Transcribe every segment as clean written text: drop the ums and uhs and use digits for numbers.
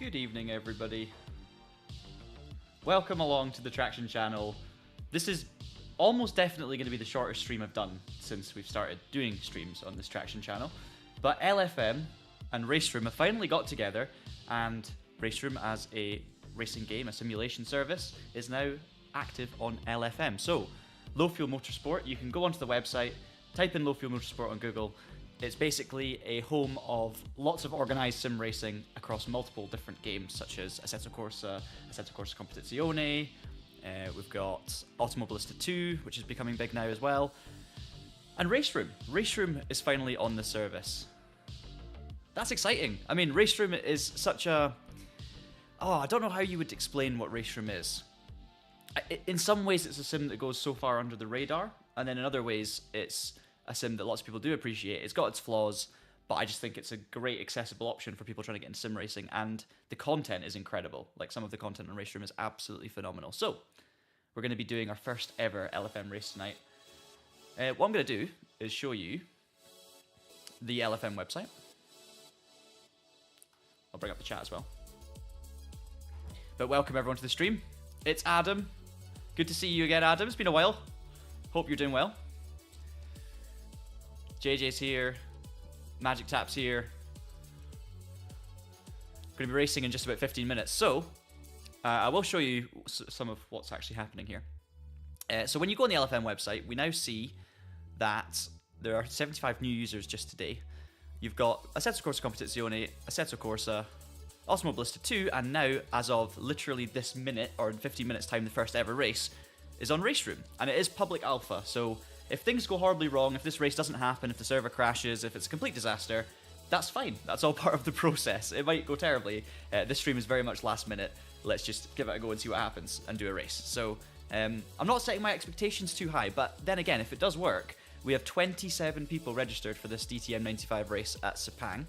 Good evening, everybody. Welcome along to the Traction channel. This is almost definitely going to be the shortest stream I've done since we've started doing streams on this Traction channel. But LFM and RaceRoom have finally got together, and RaceRoom, as a racing game, a simulation service, is now active on LFM. So, Low Fuel Motorsport, you can go onto the website, type in Low Fuel Motorsport on Google. It's basically a home of lots of organised sim racing across multiple different games, such as Assetto Corsa Competizione. We've got Automobilista 2, which is becoming big now as well. And RaceRoom. RaceRoom is finally on the service. That's exciting. I mean, RaceRoom is such a... Oh, I don't know how you would explain what RaceRoom is. In some ways, it's a sim that goes so far under the radar, and then in other ways, it's a sim that lots of people do appreciate. It's got its flaws, but I just think it's a great accessible option for people trying to get into sim racing, and the content is incredible. Like, some of the content on RaceRoom is absolutely phenomenal. So, we're going to be doing our first ever LFM race tonight. What I'm going to do is show you the LFM website. I'll bring up the chat as well. But welcome everyone to the stream. It's Adam. Good to see you again, Adam. It's been a while. Hope you're doing well. JJ's here. Magic Tap's here. We're going to be racing in just about 15 minutes. So, I will show you some of what's actually happening here. So when you go on the LFM website, we now see that there are 75 new users just today. You've got Assetto Corsa Competizione, Assetto Corsa, Automobilista 2, and now, as of literally this minute, or in 15 minutes time, the first ever race is on RaceRoom. And it is public alpha, so if things go horribly wrong, if this race doesn't happen, if the server crashes, if it's a complete disaster, that's fine. That's all part of the process. It might go terribly. This stream is very much last minute. Let's just give it a go and see what happens and do a race. So, I'm not setting my expectations too high, but then again, if it does work, we have 27 people registered for this DTM 95 race at Sepang.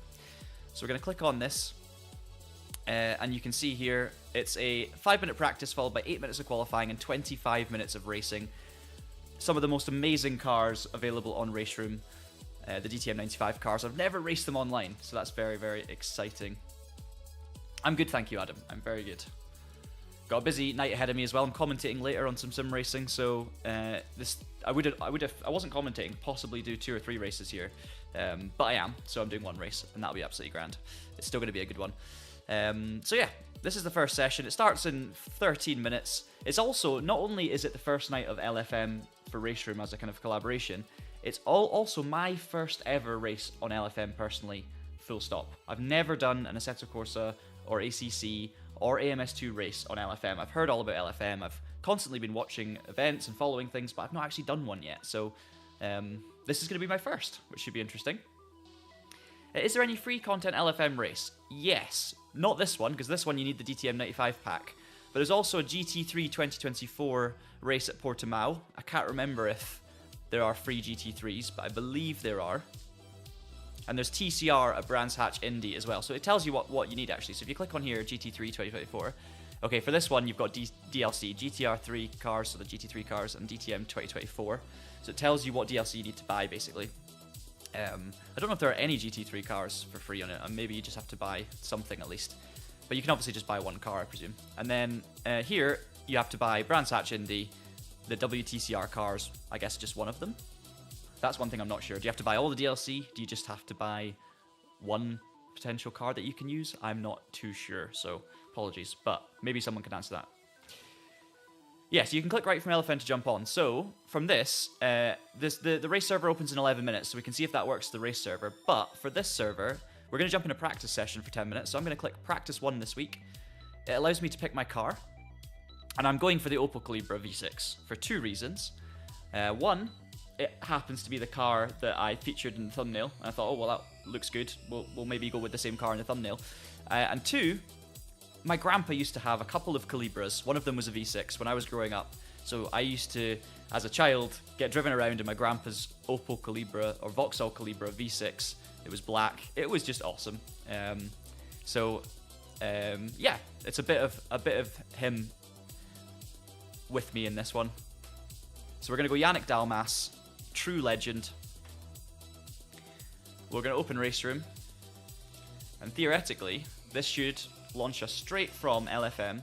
So we're going to click on this, and you can see here, it's a 5-minute practice followed by 8 minutes of qualifying and 25 minutes of racing. Some of the most amazing cars available on RaceRoom, the DTM 95 cars. I've never raced them online, so that's very, very exciting. I'm good, thank you, Adam. I'm very good. Got a busy night ahead of me as well. I'm commentating later on some sim racing, so I wasn't commentating, possibly do 2 or 3 races here, but I am, so I'm doing 1 race, and that'll be absolutely grand. It's still going to be a good one. So yeah, this is the first session. It starts in 13 minutes. It's also, not only is it the first night of LFM for RaceRoom as a kind of collaboration, it's also my first ever race on LFM personally, full stop. I've never done an Assetto Corsa or ACC or AMS2 race on LFM. I've heard all about LFM. I've constantly been watching events and following things, but I've not actually done one yet. So this is going to be my first, which should be interesting. Is there any free content LFM race? Yes. Not this one, because this one you need the DTM 95 pack. But there's also a GT3 2024 race at Portimao. I can't remember if there are free GT3s, but I believe there are. And there's TCR at Brands Hatch Indy as well. So it tells you what you need, actually. So if you click on here, GT3 2024. Okay, for this one, you've got DLC, GTR3 cars, so the GT3 cars, and DTM 2024. So it tells you what DLC you need to buy, basically. I don't know if there are any GT3 cars for free on it, and maybe you just have to buy something at least. But you can obviously just buy 1 car, I presume. And then here, you have to buy Brands Hatch Indy, the WTCR cars, I guess just one of them. That's one thing I'm not sure. Do you have to buy all the DLC? Do you just have to buy 1 potential car that you can use? I'm not too sure, so apologies, but maybe someone can answer that. Yeah, so you can click right from LFM to jump on. So, from this, the race server opens in 11 minutes, so we can see if that works to the race server. But for this server, we're going to jump in a practice session for 10 minutes. So I'm going to click Practice 1 this week. It allows me to pick my car. And I'm going for the Opel Calibra V6 for 2 reasons. One, it happens to be the car that I featured in the thumbnail. And I thought, oh, well, that looks good. We'll maybe go with the same car in the thumbnail. And 2, my grandpa used to have a couple of Calibras. One of them was a V6 when I was growing up. So I used to, as a child, get driven around in my grandpa's Opel Calibra, or Vauxhall Calibra V6. It was black. It was just awesome. Yeah, it's a bit of him with me in this one. So we're going to go Yannick Dalmas, true legend. We're going to open RaceRoom. And theoretically, this should launch us straight from LFM.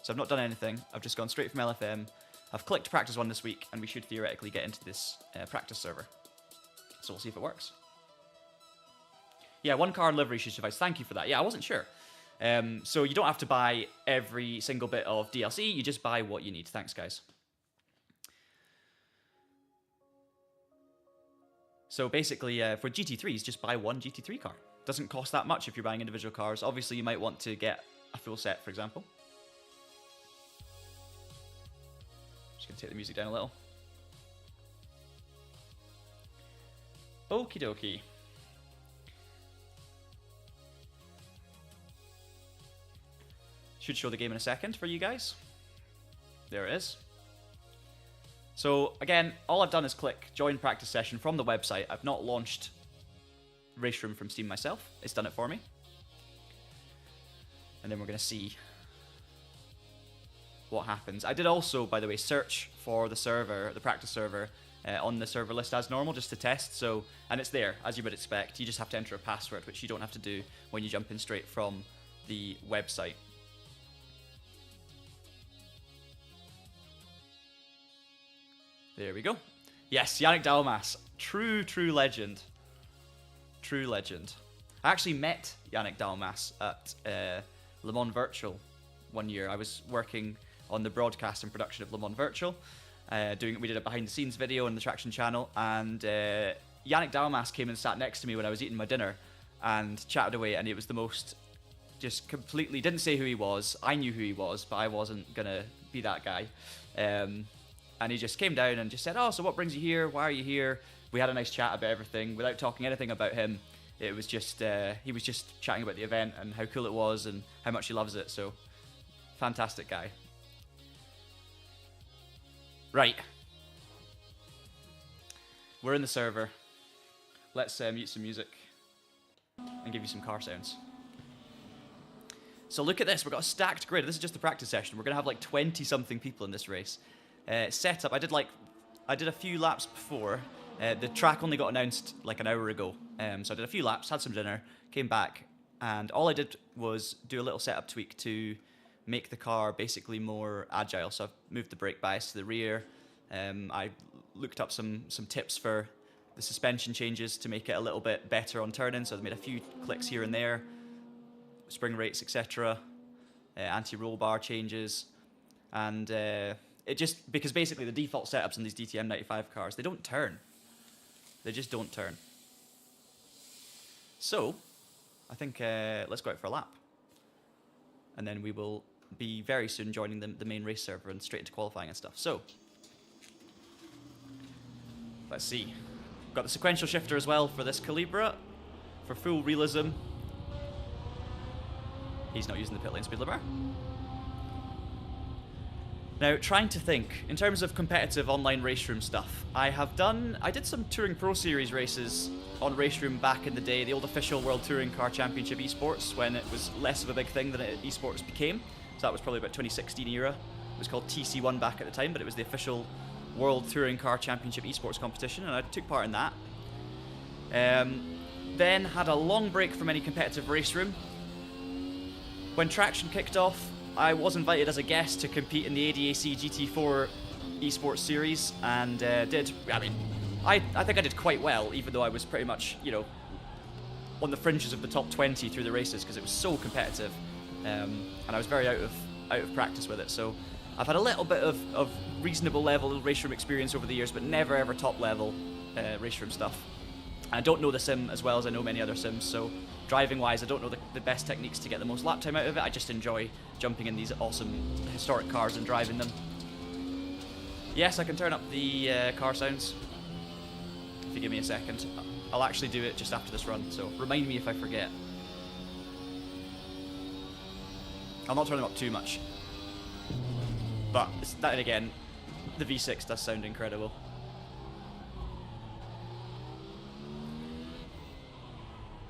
So I've not done anything. I've just gone straight from LFM. I've clicked practice 1 this week, and we should theoretically get into this practice server. So we'll see if it works. Yeah, 1 car and livery should suffice. Thank you for that. Yeah, I wasn't sure. So you don't have to buy every single bit of DLC. You just buy what you need. Thanks, guys. So basically, for GT3s, just buy 1 GT3 car. Doesn't cost that much if you're buying individual cars. Obviously, you might want to get a full set, for example. Just going to take the music down a little. Okie dokie. Should show the game in a second for you guys. There it is. So again, all I've done is click join practice session from the website. I've not launched RaceRoom from Steam myself. It's done it for me. And then we're going to see what happens. I did also, by the way, search for the server, the practice server, on the server list as normal, just to test. So, and it's there, as you would expect. You just have to enter a password, which you don't have to do when you jump in straight from the website. There we go. Yes, Yannick Dalmas. True legend. True legend. I actually met Yannick Dalmas at Le Mans Virtual one year. I was working on the broadcast and production of Le Mans Virtual. We did a behind the scenes video on the Traction channel, and Yannick Dalmas came and sat next to me when I was eating my dinner and chatted away, and it was the most, just completely, didn't say who he was. I knew who he was, but I wasn't gonna be that guy. And he just came down and just said, oh, so what brings you here? Why are you here? We had a nice chat about everything without talking anything about him. It was just, he was just chatting about the event and how cool it was and how much he loves it. So, fantastic guy. Right. We're in the server. Let's mute some music and give you some car sounds. So look at this. We've got a stacked grid. This is just the practice session. We're going to have like 20-something people in this race. Setup, I did a few laps before. The track only got announced like an hour ago. So I did a few laps, had some dinner, came back, and all I did was do a little setup tweak to make the car basically more agile. So I've moved the brake bias to the rear. I looked up some tips for the suspension changes to make it a little bit better on turning. So I've made a few clicks here and there, spring rates, etc. Anti-roll bar changes, and it just, because basically the default setups in these DTM 95 cars, they don't turn. They just don't turn. So, I think let's go out for a lap. And then we will be very soon joining the main race server and straight into qualifying and stuff. So, let's see. We've got the sequential shifter as well for this Calibra, for full realism. He's not using the pit lane speed limiter. Now, trying to think, in terms of competitive online RaceRoom stuff, I did some Touring Pro Series races on RaceRoom back in the day, the old official World Touring Car Championship esports, when it was less of a big thing than esports became. So that was probably about 2016 era. It was called TC1 back at the time, but it was the official World Touring Car Championship esports competition, and I took part in that. Then had a long break from any competitive RaceRoom. When Traction kicked off, I was invited as a guest to compete in the ADAC GT4 esports series, and I think I did quite well, even though I was pretty much, on the fringes of the top 20 through the races, because it was so competitive, and I was very out of practice with it. So I've had a little bit of reasonable level RaceRoom experience over the years, but never ever top level RaceRoom stuff. And I don't know the sim as well as I know many other sims, so driving wise I don't know the best techniques to get the most lap time out of it. I just enjoy jumping in these awesome historic cars and driving them. Yes, I can turn up the car sounds. If you give me a second. I'll actually do it just after this run, so remind me if I forget. I'll not turn them up too much. But that again, the V6 does sound incredible.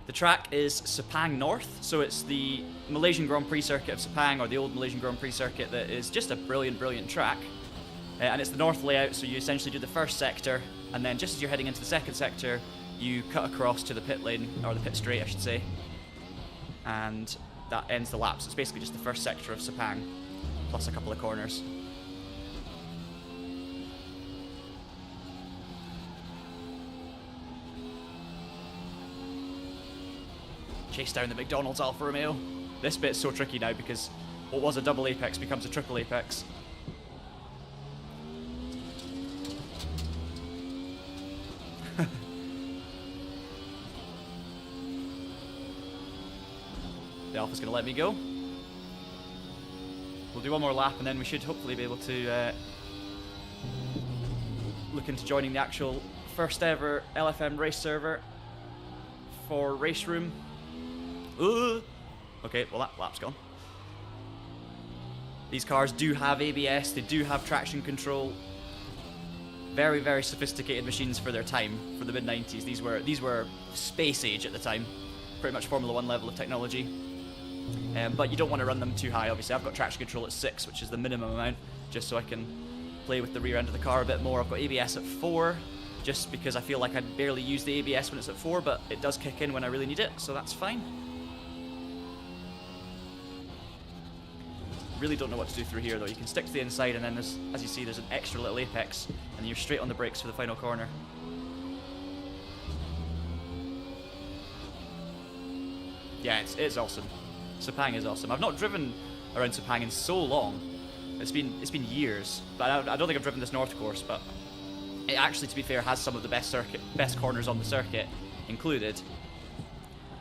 The track is Sepang North, so it's the Malaysian Grand Prix circuit of Sepang, or the old Malaysian Grand Prix circuit, that is just a brilliant track. And it's the north layout, so you essentially do the first sector, and then just as you're heading into the second sector, you cut across to the pit lane, or the pit straight I should say. And that ends the lap. So it's basically just the first sector of Sepang, plus a couple of corners. Chase down the McDonald's Alfa Romeo. This bit's so tricky now because what was a double apex becomes a triple apex. The Alpha's going to let me go. We'll do one more lap and then we should hopefully be able to look into joining the actual first ever LFM race server for RaceRoom. Okay, well that lap's gone. These cars do have ABS, they do have traction control. Very, very sophisticated machines for their time, for the mid-90s. These were space age at the time. Pretty much Formula 1 level of technology. But you don't want to run them too high, obviously. I've got traction control at 6, which is the minimum amount, just so I can play with the rear end of the car a bit more. I've got ABS at 4, just because I feel like I barely use the ABS when it's at 4, but it does kick in when I really need it, so that's fine. Really don't know what to do through here though. You can stick to the inside and then there's, as you see, there's an extra little apex and you're straight on the brakes for the final corner. Yeah, it's awesome. Sepang is awesome. I've not driven around Sepang in so long. It's been years, but I don't think I've driven this north course, but it actually, to be fair, has some of the best corners on the circuit included.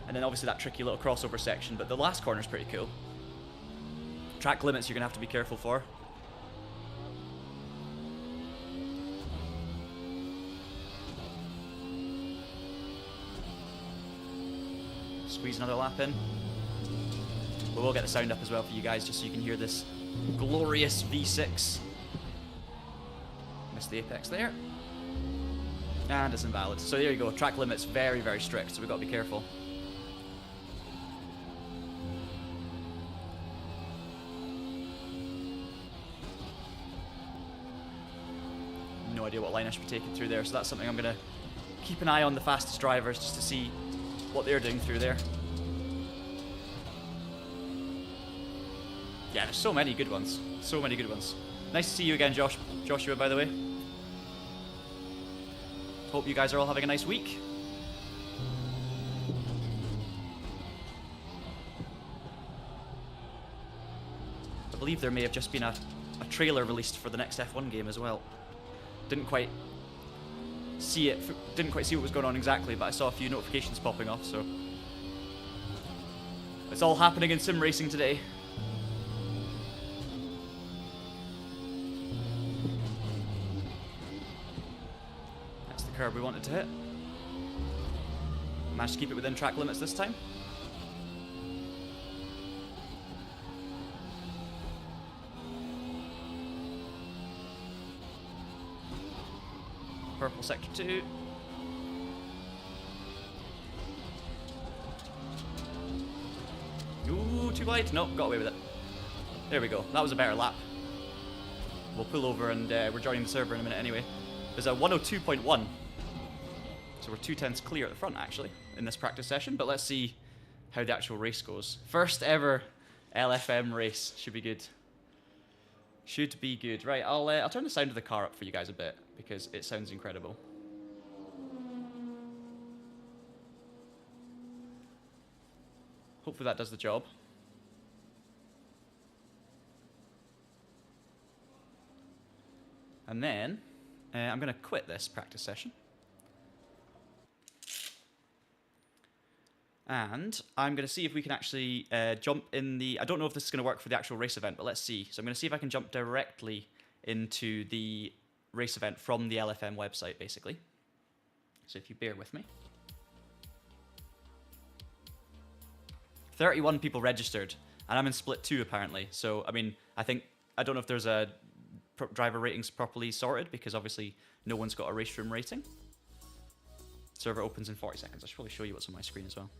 And then obviously that tricky little crossover section, but the last corner is pretty cool. Track limits you're going to have to be careful for. Squeeze another lap in. But we'll get the sound up as well for you guys, just so you can hear this glorious V6. Missed the apex there. And it's invalid. So there you go. Track limits very, very strict, so we've got to be careful. No idea what line I should be taking through there, so that's something I'm going to keep an eye on the fastest drivers just to see what they're doing through there. Yeah, there's so many good ones. So many good ones. Nice to see you again, Joshua, by the way. Hope you guys are all having a nice week. I believe there may have just been a trailer released for the next F1 game as well. Didn't quite see it, didn't quite see what was going on exactly, but I saw a few notifications popping off, so it's all happening in sim racing today. That's the curb we wanted to hit. Managed to keep it within track limits this time. Purple sector 2. Ooh, too wide. Nope, got away with it. There we go. That was a better lap. We'll pull over and we're joining the server in a minute anyway. There's a 102.1. So we're 2/10 clear at the front actually in this practice session, but let's see how the actual race goes. First ever LFM race. Should be good. Should be good. Right, I'll turn the sound of the car up for you guys a bit because it sounds incredible. Hopefully that does the job. And then I'm going to quit this practice session. And I'm going to see if we can actually jump in the... I don't know if this is going to work for the actual race event, but let's see. So I'm going to see if I can jump directly into the race event from the LFM website, basically. So if you bear with me. 31 people registered, and I'm in split 2 apparently. So, I mean, I don't know if there's a driver ratings properly sorted, because obviously no one's got a RaceRoom rating. Server opens in 40 seconds. I should probably show you what's on my screen as well.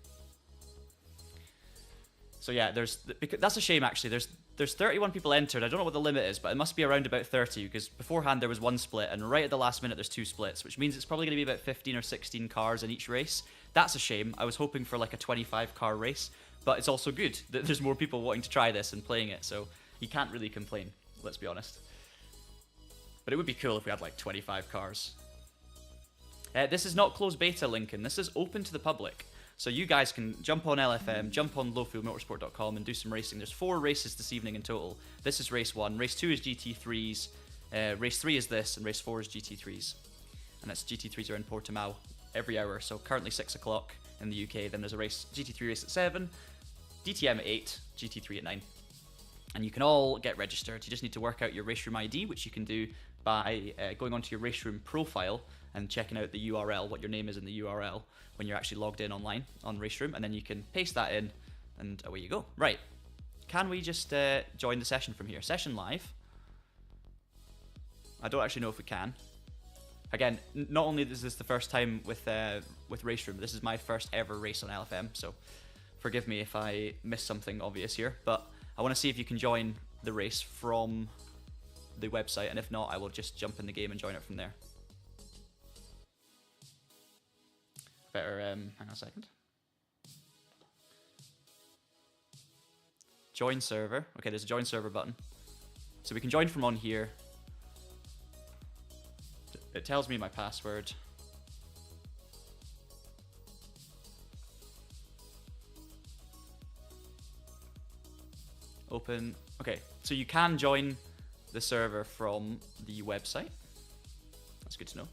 So yeah, that's a shame actually. There's 31 people entered. I don't know what the limit is, but it must be around about 30, because beforehand there was 1 split, and right at the last minute there's 2 splits, which means it's probably going to be about 15 or 16 cars in each race. That's a shame. I was hoping for like a 25 car race, but it's also good that there's more people wanting to try this and playing it, so you can't really complain, let's be honest. But it would be cool if we had like 25 cars. This is not closed beta, Lincoln. This is open to the public. So you guys can jump on LFM, jump on fuelmotorsport.com and do some racing. There's 4 races this evening in total. This is race 1. Race 2 is GT3s. Race 3 is this, and race 4 is GT3s. And that's GT3s are in Portimao every hour. So currently 6 o'clock in the UK. Then there's a race, GT3 race at 7, DTM at 8, GT3 at 9. And you can all get registered. You just need to work out your RaceRoom ID, which you can do by going onto your RaceRoom profile and checking out the URL, what your name is in the URL when you're actually logged in online on RaceRoom, and then you can paste that in, and away you go. Right, can we just join the session from here? Session live. I don't actually know if we can. Again, not only is this the first time with RaceRoom, this is my first ever race on LFM, so forgive me if I miss something obvious here, but I want to see if you can join the race from the website, and if not, I will just jump in the game and join it from there. Better, hang on a second. Join server. Okay, there's a join server button. So we can join from on here. It tells me my password. Open. Okay, so you can join the server from the website. That's good to know.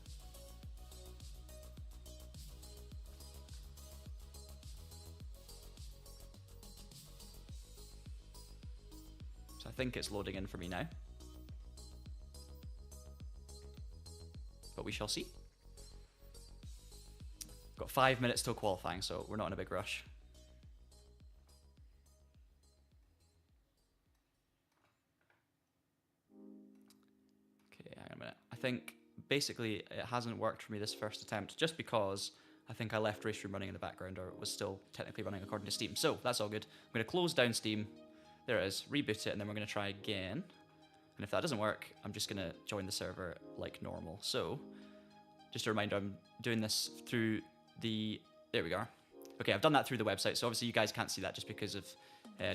So I think it's loading in for me now. But we shall see. Got 5 minutes till qualifying, so we're not in a big rush. Okay, hang on a minute. I think basically it hasn't worked for me this first attempt, just because I think I left RaceRoom running in the background, or it was still technically running according to Steam. So that's all good. I'm going to close down Steam. There it is. Reboot it, and then we're going to try again. And if that doesn't work, I'm just going to join the server like normal. So, just a reminder, I'm doing this through the... There we go. Okay, I've done that through the website, so obviously you guys can't see that just because of...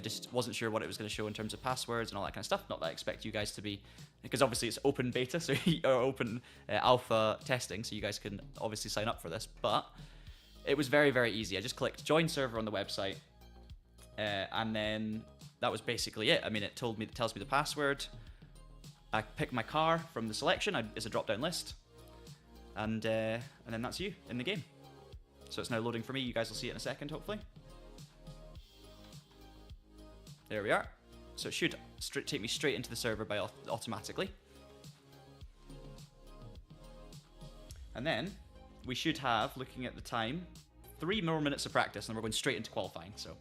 just wasn't sure what it was going to show in terms of passwords and all that kind of stuff. Not that I expect you guys to be... Because obviously it's open beta, so or open alpha testing, so you guys can obviously sign up for this. But it was very, very easy. I just clicked join server on the website, and then that was basically it. I mean, it tells me the password. I pick my car from the selection. It's a drop-down list, and then that's you in the game. So it's now loading for me. You guys will see it in a second, hopefully. There we are. So it should take me straight into the server by automatically. And then we should have, looking at the time, 3 more minutes of practice, and we're going straight into qualifying. So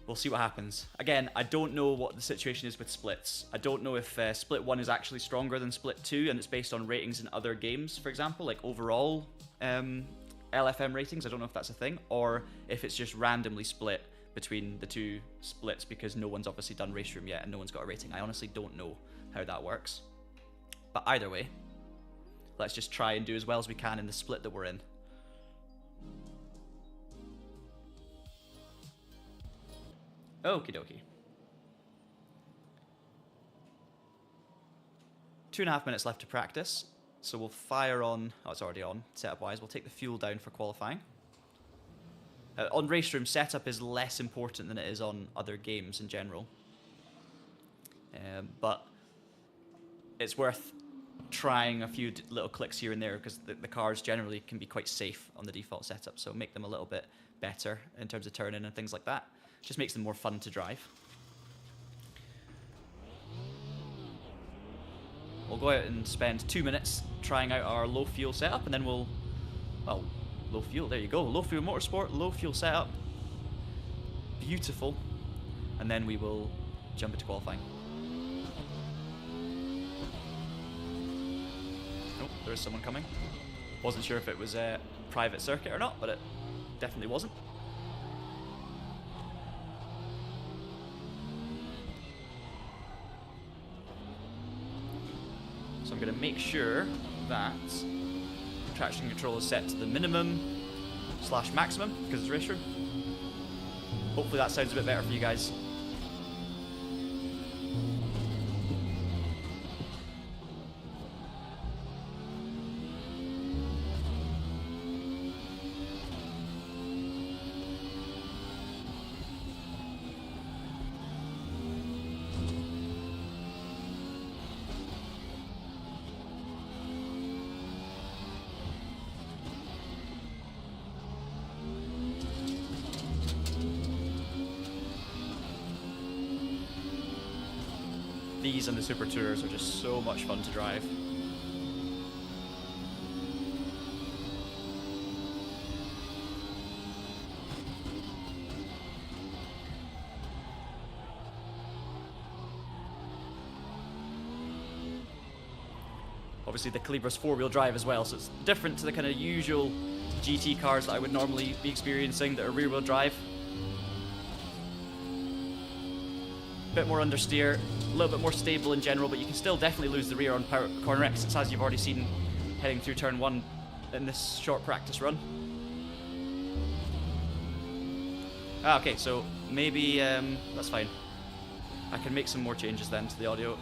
we'll see what happens. Again, I don't know what the situation is with splits. I don't know if split 1 is actually stronger than split 2, and it's based on ratings in other games, for example, like overall LFM ratings. I don't know if that's a thing, or if it's just randomly split between the two splits because no one's obviously done RaceRoom yet and no one's got a rating. I honestly don't know how that works. But either way, let's just try and do as well as we can in the split that we're in. Okie dokie. 2.5 minutes left to practice, so we'll fire on. Oh, it's already on. Setup wise, we'll take the fuel down for qualifying. On RaceRoom, setup is less important than it is on other games in general, but it's worth trying a few little clicks here and there because the cars generally can be quite safe on the default setup, so make them a little bit better in terms of turning and things like that. Just makes them more fun to drive. We'll go out and spend 2 minutes trying out our low fuel setup, and then we'll... Well, low fuel, there you go. Low fuel motorsport, low fuel setup. Beautiful. And then we will jump into qualifying. Oh, there is someone coming. Wasn't sure if it was a private circuit or not, but it definitely wasn't. So I'm going to make sure that traction control is set to the minimum slash maximum because it's RaceRoom. Hopefully that sounds a bit better for you guys. These and the Super Tours are just so much fun to drive. Obviously the Calibra's 4-wheel drive as well, so it's different to the kind of usual GT cars that I would normally be experiencing that are rear-wheel drive. Bit more understeer, a little bit more stable in general, but you can still definitely lose the rear on corner exits, as you've already seen heading through turn 1 in this short practice run. Okay, so maybe that's fine. I can make some more changes then to the audio.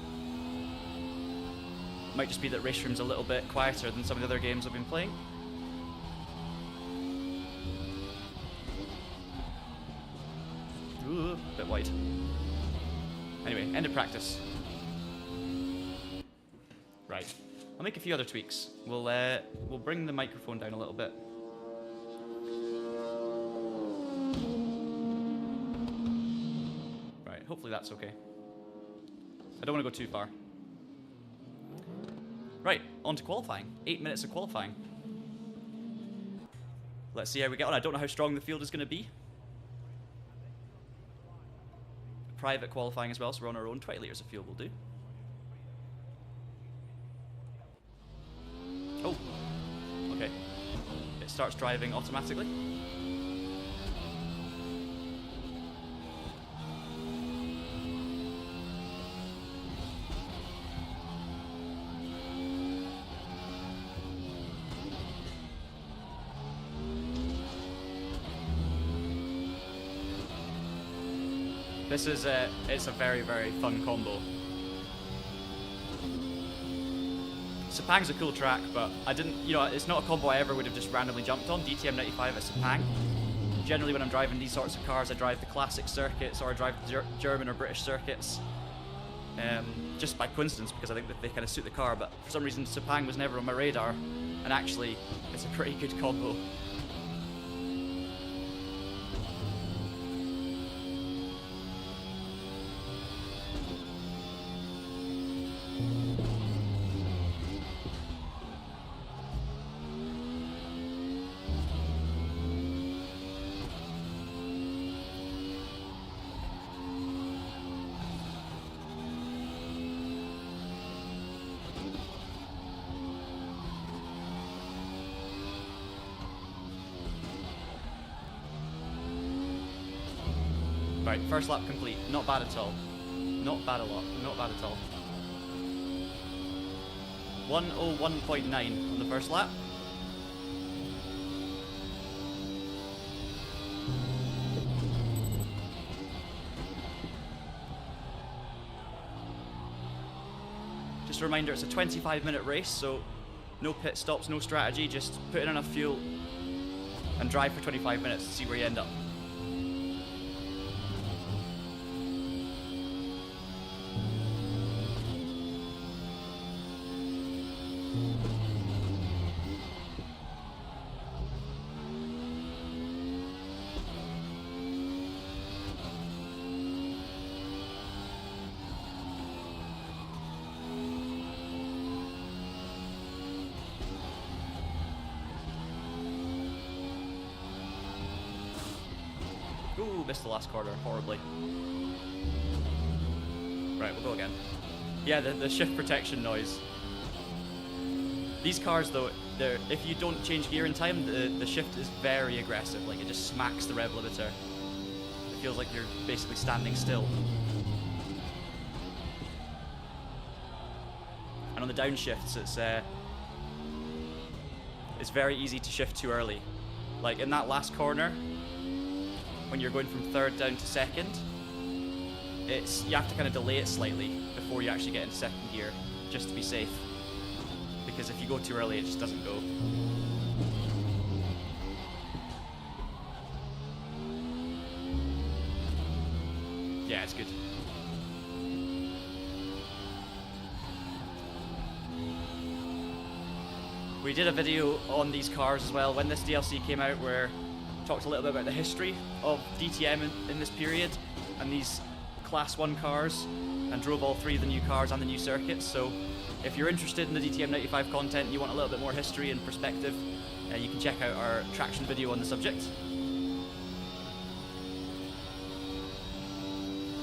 Might just be that RaceRoom's a little bit quieter than some of the other games I've been playing. Ooh, a bit wide. Anyway, end of practice. Right, I'll make a few other tweaks. We'll bring the microphone down a little bit. Right, hopefully that's okay. I don't want to go too far. Right, on to qualifying. 8 minutes of qualifying. Let's see how we get on. I don't know how strong the field is going to be. Private qualifying as well, so we're on our own. 20 litres of fuel will do. Oh, okay. It starts driving automatically. This is it's a very, very fun combo. Sepang's a cool track, but I didn't, it's not a combo I ever would have just randomly jumped on. DTM 95 at Sepang. Generally when I'm driving these sorts of cars, I drive the classic circuits or I drive the German or British circuits. Just by coincidence, because I think that they kind of suit the car, but for some reason Sepang was never on my radar, and actually it's a pretty good combo. Right, first lap complete. Not bad at all. Not bad a lot. Not bad at all. 101.9 on the first lap. Just a reminder, it's a 25-minute race, so no pit stops, no strategy, just put in enough fuel and drive for 25 minutes to see where you end up. Ooh, missed the last corner horribly. Right, we'll go again. Yeah, the shift protection noise. These cars though, if you don't change gear in time, the shift is very aggressive. Like, it just smacks the rev limiter. It feels like you're basically standing still. And on the downshifts, it's very easy to shift too early. Like in that last corner, when you're going from third down to second, you have to kind of delay it slightly before you actually get into second gear, just to be safe. Because if you go too early, it just doesn't go. Yeah, it's good. We did a video on these cars as well when this DLC came out, where we talked a little bit about the history of DTM in this period and these Class 1 cars, and drove all 3 of the new cars on the new circuits. So if you're interested in the DTM 95 content and you want a little bit more history and perspective, you can check out our traction video on the subject.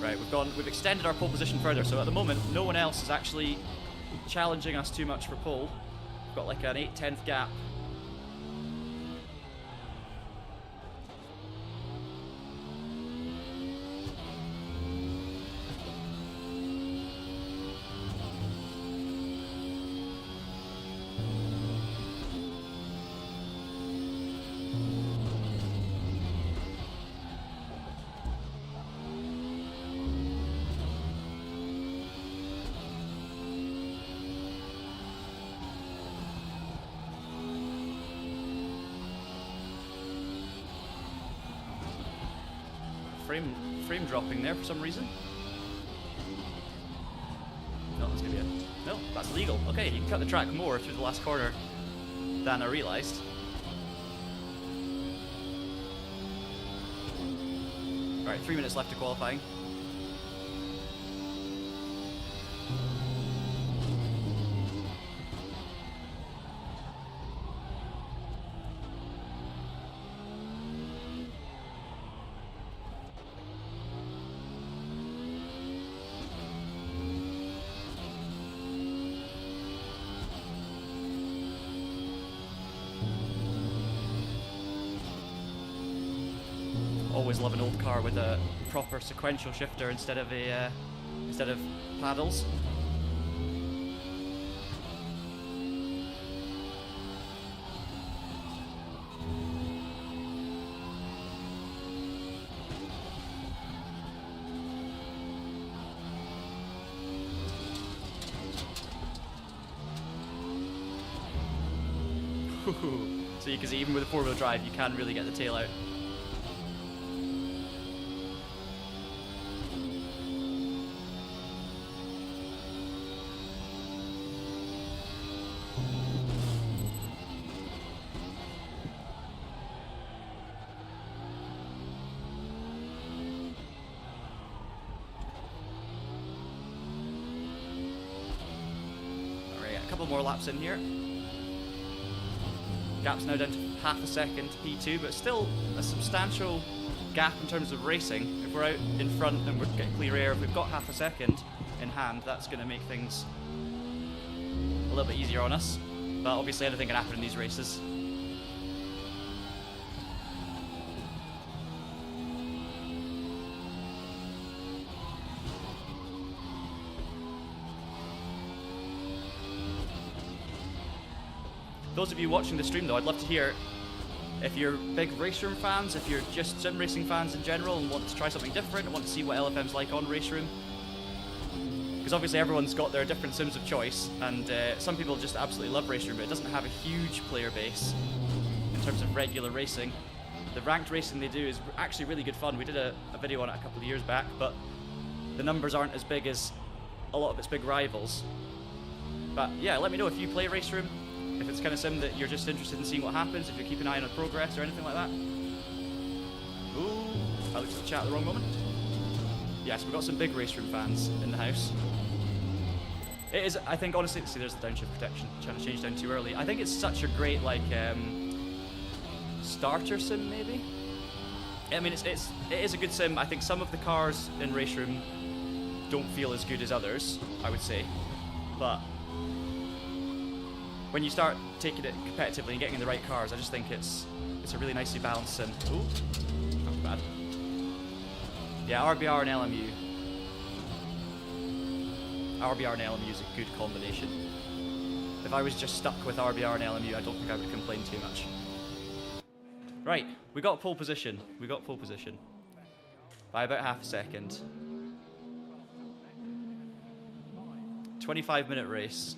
Right, we've extended our pole position further, so at the moment no one else is actually challenging us too much for pole. We've got like an 8/10 gap. Frame dropping there for some reason. No, that's gonna be it. No, that's legal. Okay, you can cut the track more through the last corner than I realised. Alright, 3 minutes left to qualifying. Always love an old car with a proper sequential shifter instead of paddles. So you can see even with a 4-wheel drive you can really get the tail out. Couple more laps in here. Gap's now down to half a second to P2, but still a substantial gap in terms of racing. If we're out in front and we're getting clear air, if we've got half a second in hand, that's going to make things a little bit easier on us. But obviously anything can happen in these races. Those of you watching the stream though, I'd love to hear if you're big RaceRoom fans, if you're just sim racing fans in general and want to try something different and want to see what LFM's like on RaceRoom. Because obviously everyone's got their different sims of choice, and some people just absolutely love RaceRoom, but it doesn't have a huge player base in terms of regular racing. The ranked racing they do is actually really good fun. We did a video on it a couple of years back, but the numbers aren't as big as a lot of its big rivals. But yeah, let me know if you play RaceRoom. If it's kind of sim that you're just interested in seeing what happens, if you keep an eye on the progress or anything like that. Ooh, I looked at the chat at the wrong moment. Yes, we've got some big RaceRoom fans in the house. It is, I think, honestly, see, there's the downshift protection, trying to change down too early. I think it's such a great, like, starter sim, maybe? I mean, it is a good sim. I think some of the cars in RaceRoom don't feel as good as others, I would say. But when you start taking it competitively and getting in the right cars, I just think it's a really nicely balanced sim. Ooh, not bad. Yeah, RBR and LMU. RBR and LMU is a good combination. If I was just stuck with RBR and LMU, I don't think I would complain too much. Right, we got pole position. We got pole position. By about half a second. 25-minute race.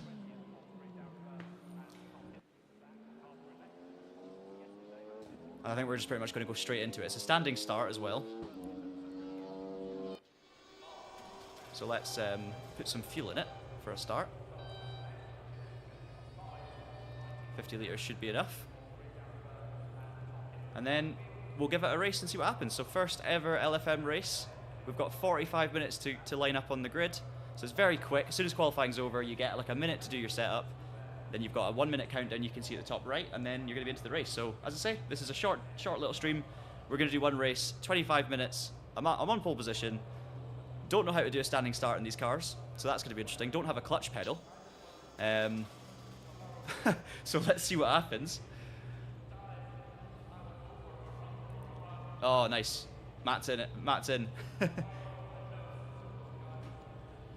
And I think we're just pretty much going to go straight into it. It's a standing start as well. So let's put some fuel in it for a start. 50 litres should be enough. And then we'll give it a race and see what happens. So first ever LFM race. We've got 45 minutes to line up on the grid. So it's very quick. As soon as qualifying's over, you get like a minute to do your setup. Then you've got a 1 minute countdown you can see at the top right, and then you're going to be into the race. So as I say, this is a short little stream. We're going to do one race, 25 minutes. I'm on pole position. Don't know how to do a standing start in these cars, so that's going to be interesting. Don't have a clutch pedal. So let's see what happens. Oh, nice. Matt's in it. Matt's in.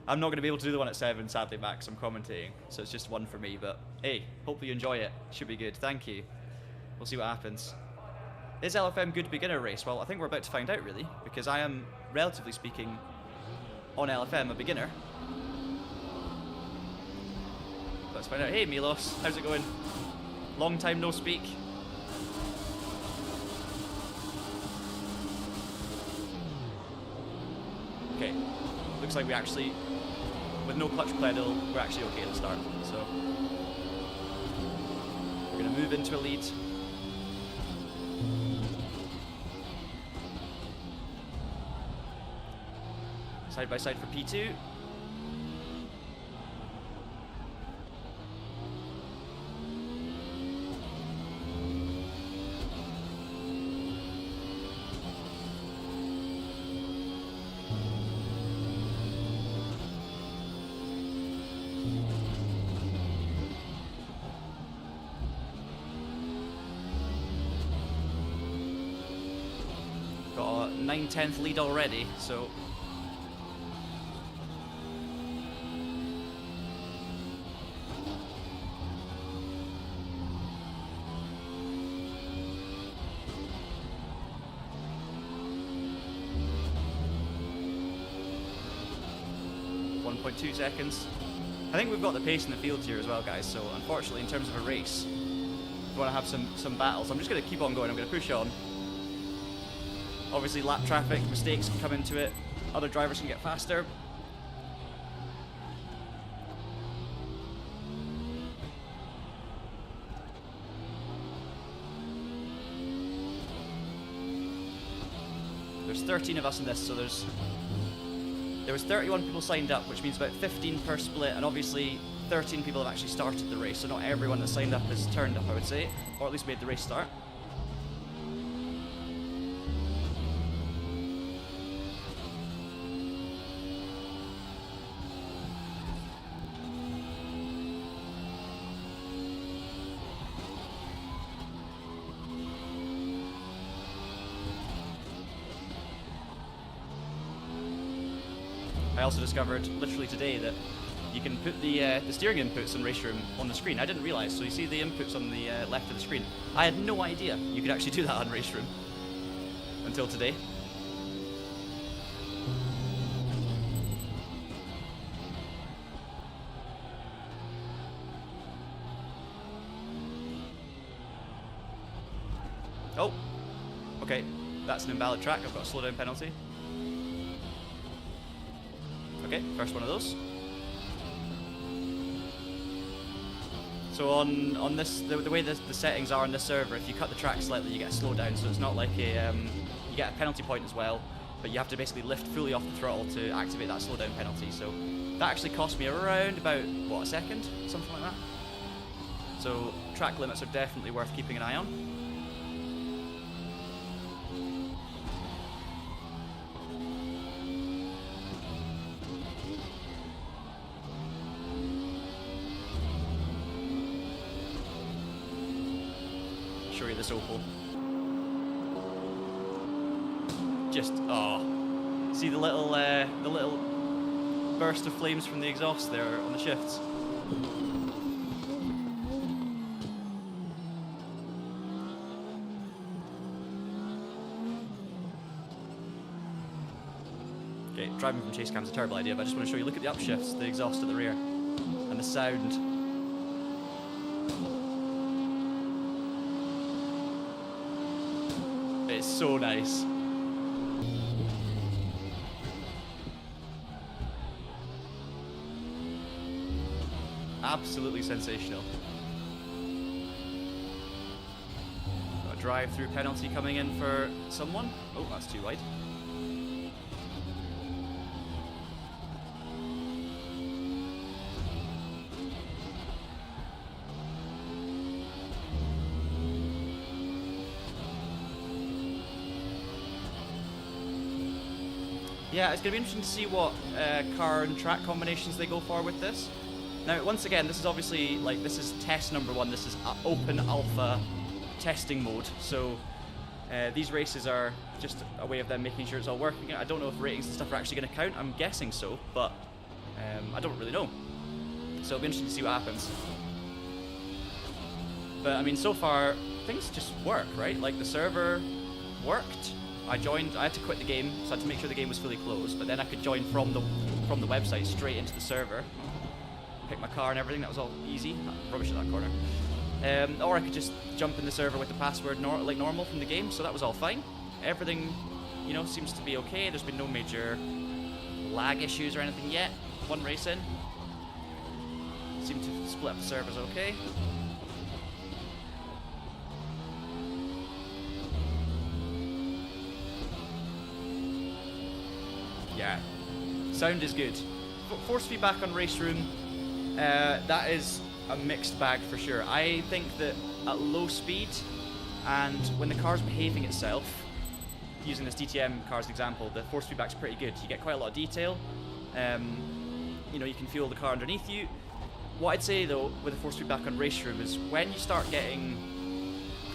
I'm not going to be able to do the one at 7, sadly, Max. I'm commentating, so it's just one for me. But hey, hopefully you enjoy it. Should be good. Thank you. We'll see what happens. Is LFM good beginner race? Well, I think we're about to find out, really, because I am, relatively speaking, on LFM, a beginner. Let's find out. Hey, Milos. How's it going? Long time no speak. Okay. Looks like we actually, with no clutch pedal, we're actually okay at the start. So we're going to move into a lead. Side by side for P2. Got a 9/10 lead already, so .2 seconds. I think we've got the pace in the field here as well, guys, so unfortunately in terms of a race, we want to have some battles. I'm just going to keep on going. I'm going to push on. Obviously lap traffic, mistakes can come into it. Other drivers can get faster. There's 13 of us in this, so there was 31 people signed up, which means about 15 per split, and obviously 13 people have actually started the race, so not everyone that signed up has turned up, I would say, or at least made the race start. I also discovered literally today that you can put the steering inputs in RaceRoom on the screen. I didn't realise, so you see the inputs on the left of the screen. I had no idea you could actually do that on RaceRoom until today. Oh, okay, that's an invalid track. I've got a slowdown penalty. Okay, first one of those. So on this, the way the settings are on this server, if you cut the track slightly, you get a slowdown. So it's not like a you get a penalty point as well, but you have to basically lift fully off the throttle to activate that slowdown penalty. So that actually cost me around about what, a second, something like that. So track limits are definitely worth keeping an eye on. Show you this Opal. Just see the little burst of flames from the exhaust there on the shifts. Okay, driving from chase cam is a terrible idea, but I just want to show you, look at the upshifts, the exhaust at the rear, and the sound. It's so nice. Absolutely sensational. Got a drive-through penalty coming in for someone. Oh, that's too wide. Yeah, it's going to be interesting to see what car and track combinations they go for with this. Now, once again, this is obviously, like, this is test number 1. This is open alpha testing mode. So these races are just a way of them making sure it's all working. I don't know if ratings and stuff are actually going to count. I'm guessing so, but I don't really know. So it'll be interesting to see what happens. But, I mean, so far, things just work, right? Like, the server worked. I had to quit the game, so I had to make sure the game was fully closed, but then I could join from the website straight into the server, pick my car and everything. That was all easy. Rubbish in that corner. Or I could just jump in the server with the password like normal from the game, so that was all fine. Everything, you know, seems to be okay. There's been no major lag issues or anything yet. One race in. Seemed to split up the servers okay. Yeah, sound is good. Force feedback on RaceRoom, that is a mixed bag for sure. I think that at low speed and when the car's behaving itself, using this DTM car's example, the force feedback's pretty good. You get quite a lot of detail. You know, you can feel the car underneath you. What I'd say though with the force feedback on RaceRoom is when you start getting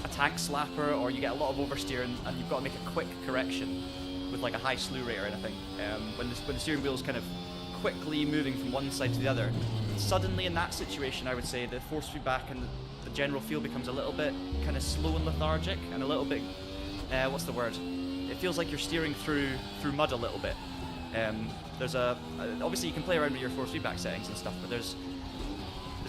a tank slapper or you get a lot of oversteer and you've got to make a quick correction with like a high slew rate or anything, when the steering wheel is kind of quickly moving from one side to the other, suddenly in that situation I would say the force feedback and the general feel becomes a little bit kind of slow and lethargic and a little bit, what's the word? It feels like you're steering through mud a little bit. There's obviously you can play around with your force feedback settings and stuff, but there's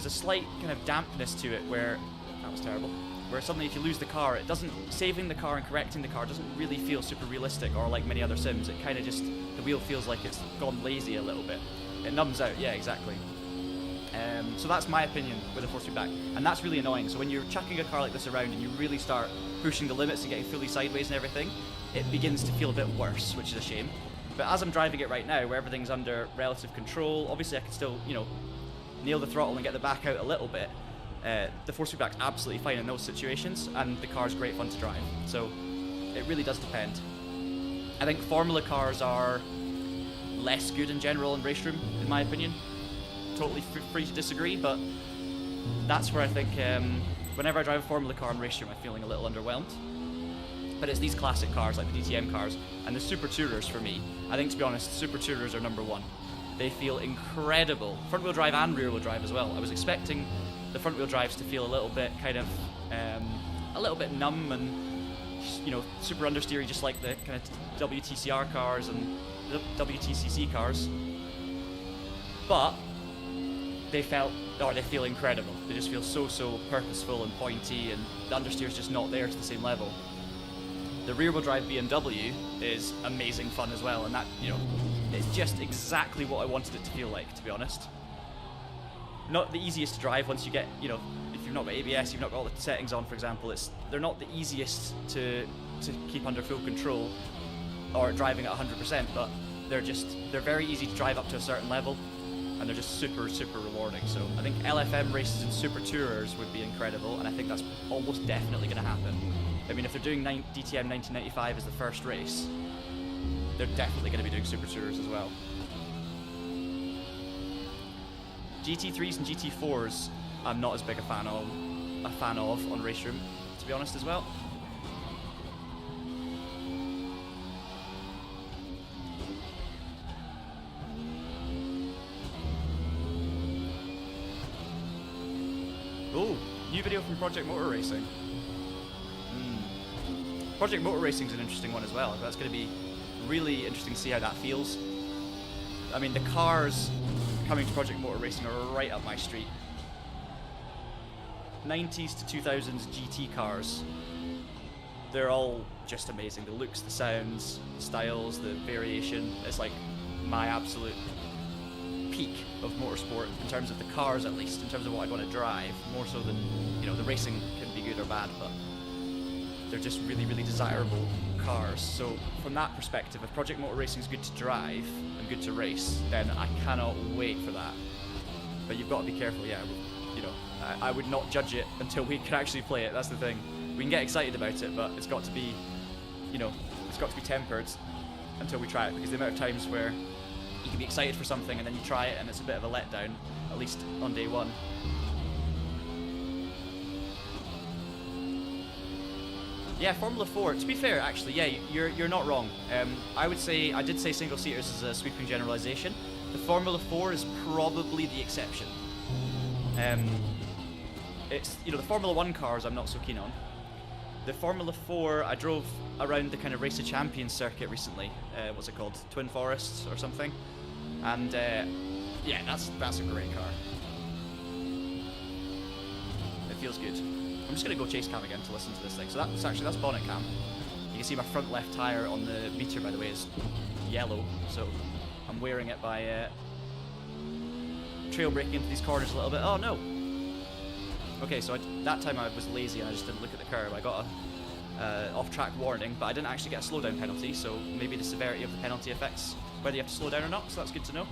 a slight kind of dampness to it where, that was terrible, where suddenly if you lose the car, saving the car and correcting the car doesn't really feel super realistic or like many other sims. It kind of just, the wheel feels like it's gone lazy a little bit. It numbs out, yeah, exactly. So that's my opinion with the force feedback, and that's really annoying. So when you're chucking a car like this around and you really start pushing the limits and getting fully sideways and everything, it begins to feel a bit worse, which is a shame. But as I'm driving it right now, where everything's under relative control, obviously I can still, you know, nail the throttle and get the back out a little bit. The force feedback's absolutely fine in those situations, and the car's great fun to drive. So it really does depend. I think formula cars are less good in general in RaceRoom, in my opinion. Totally free to disagree, but that's where I think whenever I drive a formula car in RaceRoom, I'm feeling a little underwhelmed. But it's these classic cars like the DTM cars and the Super Tourers for me. I think, to be honest, Super Tourers are number 1. They feel incredible, front wheel drive and rear wheel drive as well. I was expecting the front wheel drives to feel a little bit kind of a little bit numb and, you know, super understeery, just like the kind of WTCR cars and the WTCC cars. But they feel incredible. They just feel so purposeful and pointy, and the understeer's just not there to the same level. The rear wheel drive BMW is amazing fun as well, and that, you know, it's just exactly what I wanted it to feel like, to be honest. Not the easiest to drive once you get, you know, if you've not got ABS, you've not got all the settings on, for example, they're not the easiest to keep under full control or driving at 100%, but they're very easy to drive up to a certain level, and they're just super rewarding. So I think LFM races and Super Tourers would be incredible, and I think that's almost definitely going to happen. I mean, if they're doing DTM 1995 as the first race, they're definitely going to be doing Super Tourers as well. GT3s and GT4s, I'm not as big a fan of on RaceRoom, to be honest, as well. Oh, new video from Project Motor Racing. Project Motor Racing is an interesting one as well. That's going to be really interesting to see how that feels. I mean, the cars coming to Project Motor Racing are right up my street. 90s to 2000s GT cars. They're all just amazing. The looks, the sounds, the styles, the variation. It's like my absolute peak of motorsport in terms of the cars, at least, in terms of what I'd want to drive, more so than, you know, the racing can be good or bad, but they're just really, really desirable cars. So from that perspective, if Project Motor Racing is good to drive and good to race, then I cannot wait for that. But you've got to be careful, yeah. You know, I would not judge it until we can actually play it. That's the thing. We can get excited about it, but it's got to be, you know, it's got to be tempered until we try it, because the amount of times where you can be excited for something and then you try it and it's a bit of a letdown, at least on day one. Yeah, Formula 4, to be fair, actually, yeah, you're not wrong. I did say single seaters is a sweeping generalization. The Formula 4 is probably the exception. It's, you know, the Formula 1 cars I'm not so keen on. The Formula 4, I drove around the kind of Race of Champions circuit recently. What's it called? Twin Forests or something? And yeah, that's a great car. It feels good. I'm just going to go chase cam again to listen to this thing. So that's bonnet cam. You can see my front left tyre on the meter, by the way, is yellow. So I'm wearing it by trail braking into these corners a little bit. Oh no! Okay, so that time I was lazy and I just didn't look at the curve. I got a off-track warning, but I didn't actually get a slowdown penalty, so maybe the severity of the penalty affects whether you have to slow down or not, so that's good to know.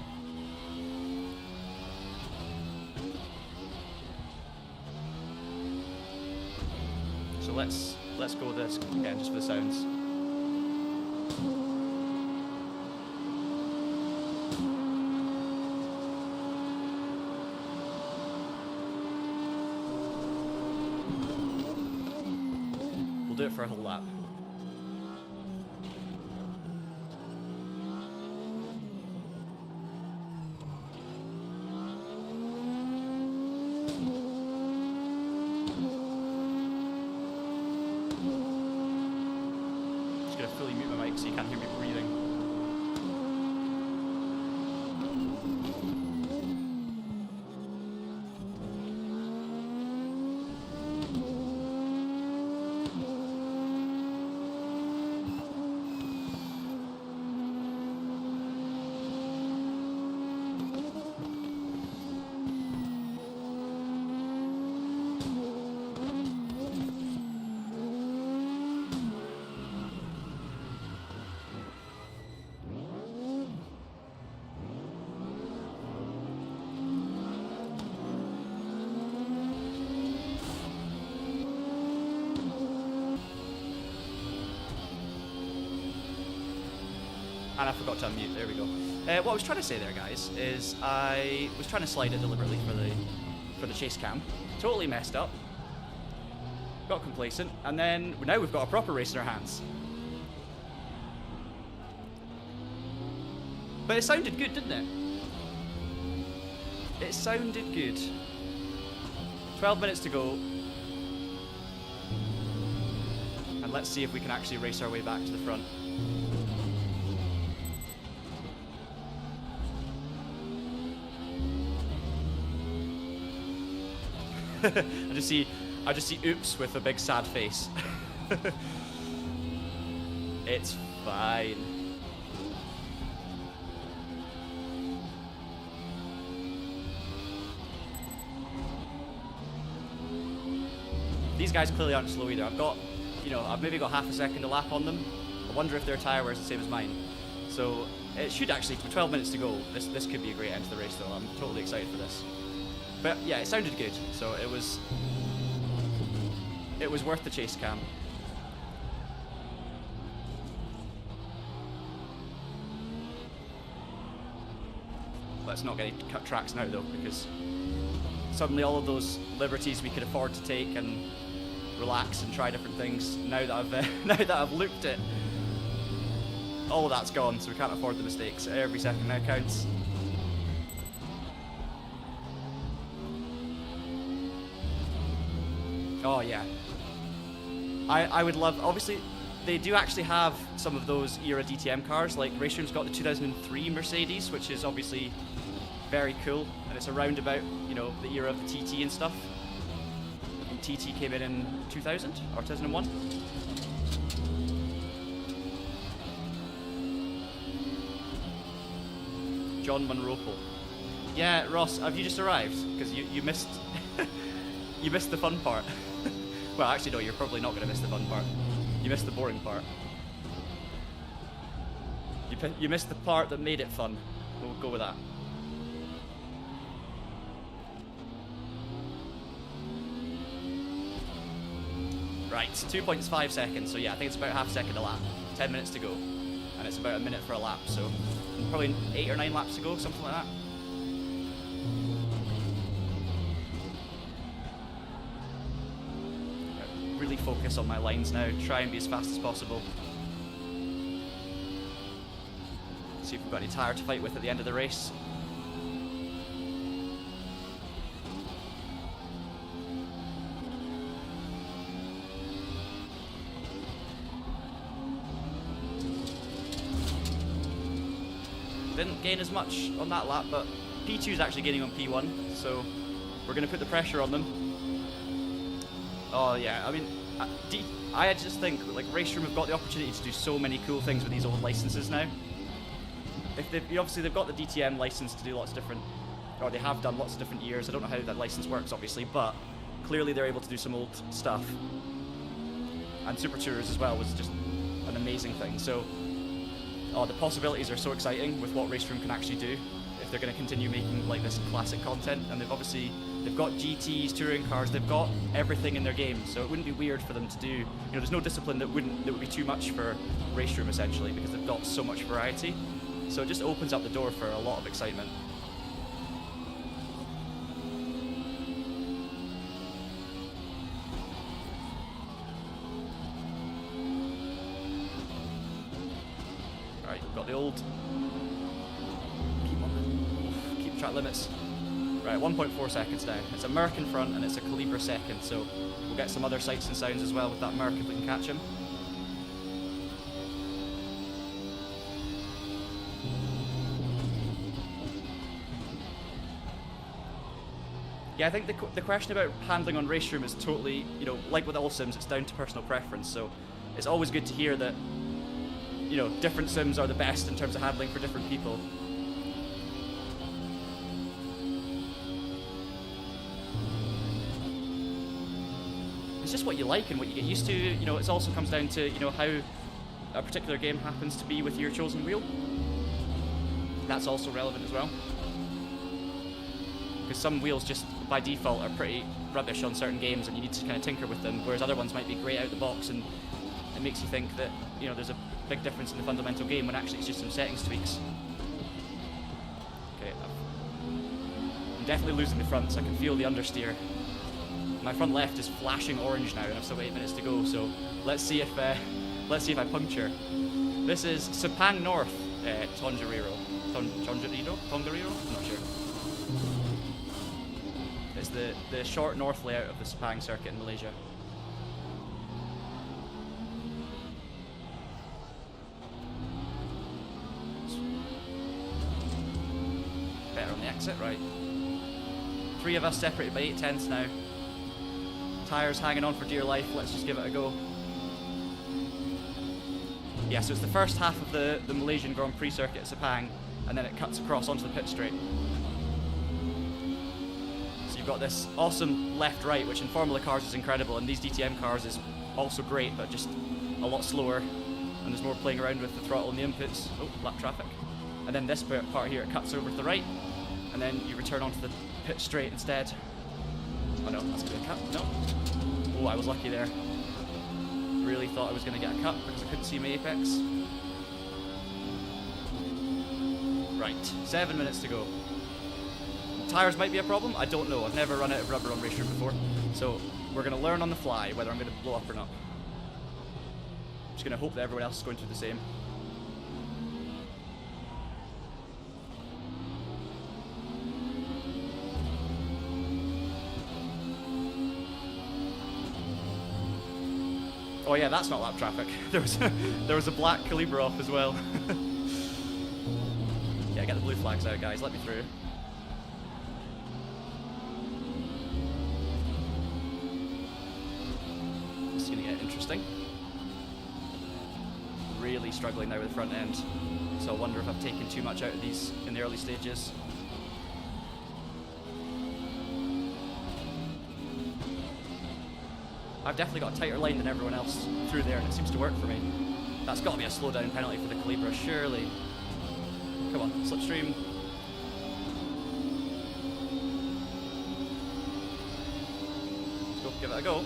So let's go this again, just for the sounds. We'll do it for a whole lap. Fully mute my mic so you can't hear me breathing. And I forgot to unmute, there we go. What I was trying to say there, guys, is I was trying to slide it deliberately for the chase cam. Totally messed up. Got complacent, and then now we've got a proper race in our hands. But it sounded good, didn't it? It sounded good. 12 minutes to go. And let's see if we can actually race our way back to the front. I just see oops with a big sad face. It's fine. These guys clearly aren't slow either. I've maybe got half a second a lap on them. I wonder if their tyre wear is the same as mine. So it should actually, with 12 minutes to go, this could be a great end to the race though. I'm totally excited for this. But yeah, it sounded good, so it was worth the chase cam. Let's not get any cut tracks now though, because suddenly all of those liberties we could afford to take and relax and try different things, now that I've looped it, all of that's gone, so we can't afford the mistakes. Every second now counts. Oh yeah. I would love, obviously, they do actually have some of those era DTM cars. Like RaceRoom's got the 2003 Mercedes, which is obviously very cool, and it's around about, you know, the era of the TT and stuff. And TT came in 2000 or 2001. John Munropole. Yeah, Ross, have you just arrived? Because you missed you missed the fun part. Well, actually, no, you're probably not going to miss the fun part. You missed the boring part. You missed the part that made it fun. We'll go with that. Right, 2.5 seconds. So yeah, I think it's about half a second a lap. 10 minutes to go. And it's about a minute for a lap, so probably 8 or 9 laps to go, something like that. Really focus on my lines now, try and be as fast as possible. See if we've got any tyre to fight with at the end of the race. Didn't gain as much on that lap, but P2 is actually gaining on P1, so we're going to put the pressure on them. Oh yeah, I mean, I just think like RaceRoom have got the opportunity to do so many cool things with these old licenses now. If obviously they've got the DTM license to do lots of different, or they have done lots of different years. I don't know how that license works, obviously, but clearly they're able to do some old stuff. And Super Tours as well was just an amazing thing. So. Oh, the possibilities are so exciting with what RaceRoom can actually do if they're going to continue making like this classic content. And they've got GTs, touring cars, they've got everything in their game, so it wouldn't be weird for them to do, you know, there's no discipline that would be too much for RaceRoom essentially, because they've got so much variety. So it just opens up the door for a lot of excitement. Got the old keep track limits. Right, 1.4 seconds now. It's a Merc in front and it's a Calibra second, so we'll get some other sights and sounds as well with that Merc if we can catch him. Yeah, I think the question about handling on RaceRoom is totally, you know, like with all sims, it's down to personal preference. So it's always good to hear that, you know, different sims are the best in terms of handling for different people. It's just what you like and what you get used to. You know, it also comes down to, you know, how a particular game happens to be with your chosen wheel. That's also relevant as well. Because some wheels just by default are pretty rubbish on certain games and you need to kind of tinker with them, whereas other ones might be great out the box, and it makes you think that, you know, there's a big difference in the fundamental game when actually it's just some settings tweaks. Okay, I'm definitely losing the front, so I can feel the understeer. My front left is flashing orange now, and I've still got 8 minutes to go. So let's see if I puncture. This is Sepang North, Tongariro. Tongariro? I'm not sure. It's the short north layout of the Sepang circuit in Malaysia. Better on the exit, right. 3 of us separated by 8/10 now. Tyres hanging on for dear life, let's just give it a go. Yeah, so it's the first half of the Malaysian Grand Prix circuit at Sepang, and then it cuts across onto the pit straight. So you've got this awesome left-right, which in Formula cars is incredible, and these DTM cars is also great, but just a lot slower, and there's more playing around with the throttle and the inputs. Oh, lap traffic. And then this part here, it cuts over to the right, and then you return onto the pit straight instead. Oh no, that's going to be a cut. No. Oh, I was lucky there. Really thought I was going to get a cut because I couldn't see my apex. Right, 7 minutes to go. Tyres might be a problem, I don't know. I've never run out of rubber on RaceRoom before. So we're going to learn on the fly whether I'm going to blow up or not. I'm just going to hope that everyone else is going through the same. Oh yeah, that's not lap traffic. There was a black Calibra off as well. Yeah, get the blue flags out, guys. Let me through. This is gonna get interesting. Really struggling now with the front end, so I wonder if I've taken too much out of these in the early stages. I've definitely got a tighter line than everyone else through there, and it seems to work for me. That's got to be a slowdown penalty for the Calibra, surely. Come on, slipstream. Let's go, give it a go.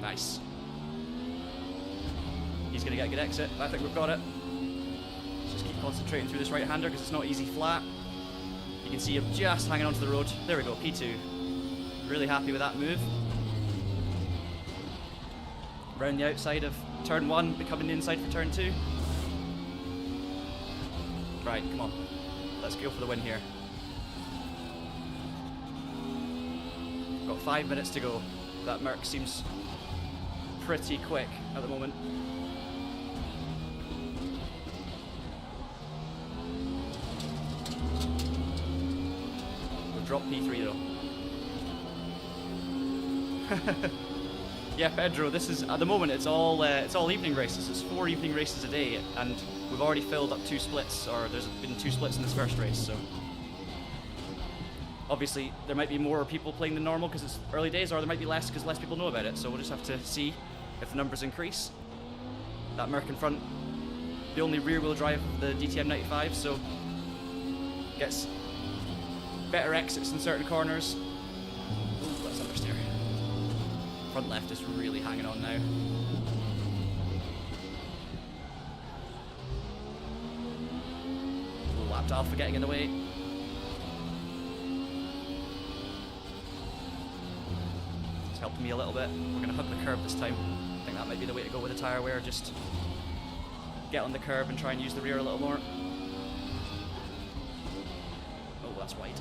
Nice. He's going to get a good exit. I think we've got it. Let's just keep concentrating through this right-hander because it's not easy flat. You can see him just hanging onto the road. There we go, P2. Really happy with that move. Round the outside of turn 1, becoming the inside for turn 2. Right, come on. Let's go for the win here. Got 5 minutes to go. That Merc seems pretty quick at the moment. We'll drop P3 though. Yeah, Pedro, this is, at the moment, it's all evening races. It's 4 evening races a day, and we've already filled up 2 splits, or there's been 2 splits in this first race, so. Obviously, there might be more people playing than normal because it's early days, or there might be less because less people know about it, so we'll just have to see if the numbers increase. That Merc in front, the only rear-wheel drive of the DTM 95, so gets better exits in certain corners. Ooh, that's understeer. Front left is really hanging on now. Ooh, lapped Alpha getting in the way. It's helping me a little bit. We're going to hug the curb this time. I think that might be the way to go with the tyre wear. Just get on the curb and try and use the rear a little more. Oh, that's wide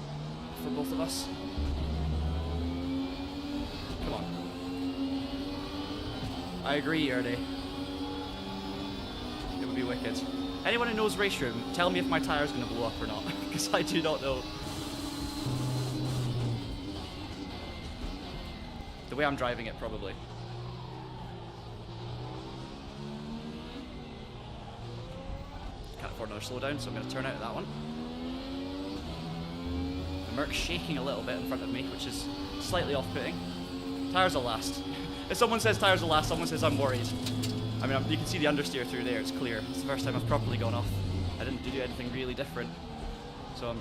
for both of us. Come on. I agree, Ernie. It would be wicked. Anyone who knows RaceRoom, tell me if my tyre's going to blow up or not, because I do not know. The way I'm driving it, probably. Can't afford another slowdown, so I'm going to turn out of that one. The Merc's shaking a little bit in front of me, which is slightly off-putting. Tyres will last. If someone says tyres will last, someone says I'm worried. I mean, you can see the understeer through there, it's clear. It's the first time I've properly gone off. I didn't do anything really different. So I've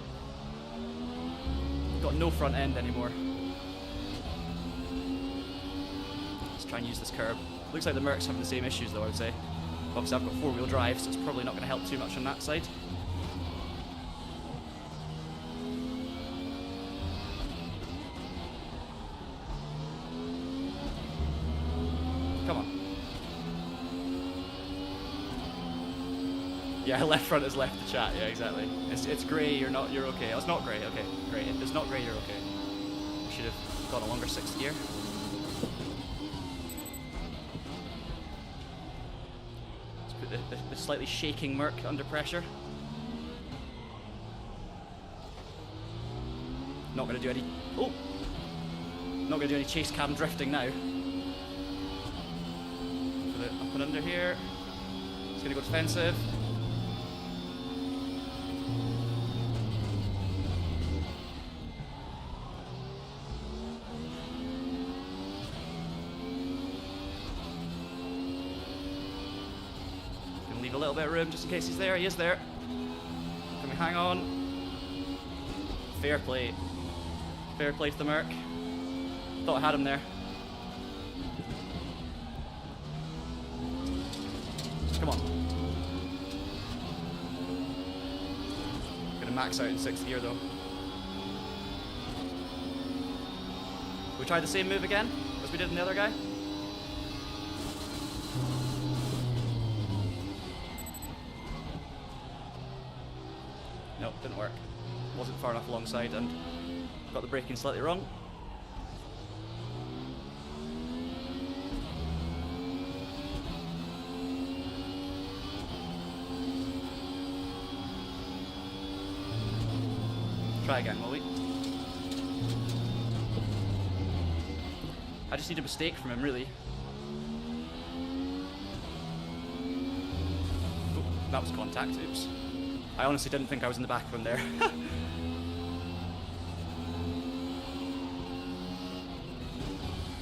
got no front end anymore. Let's try and use this curb. Looks like the Merc's having the same issues though, I would say. Obviously I've got 4-wheel drive, so it's probably not going to help too much on that side. Come on. Yeah, left front has left the chat, yeah, exactly. It's grey, you're okay. Oh, it's not grey, okay, great. If it's not grey, you're okay. We should have got a longer 6th gear. Let's put the slightly shaking Merc under pressure. Not going to do any... Oh! Not going to do any chase cam drifting now. Put it up and under here. It's going to go defensive. Going to leave a little bit of room just in case he's there. He is there. Can we hang on? Fair play. Fair play to the Merc. Thought I had him there. Come on. Gonna max out in 6th gear though. We try the same move again as we did in the other guy. Nope, didn't work. Wasn't far enough alongside and got the braking slightly wrong. Try again, will we? I just need a mistake from him, really. Oh, that was contact, oops. I honestly didn't think I was in the back of him there.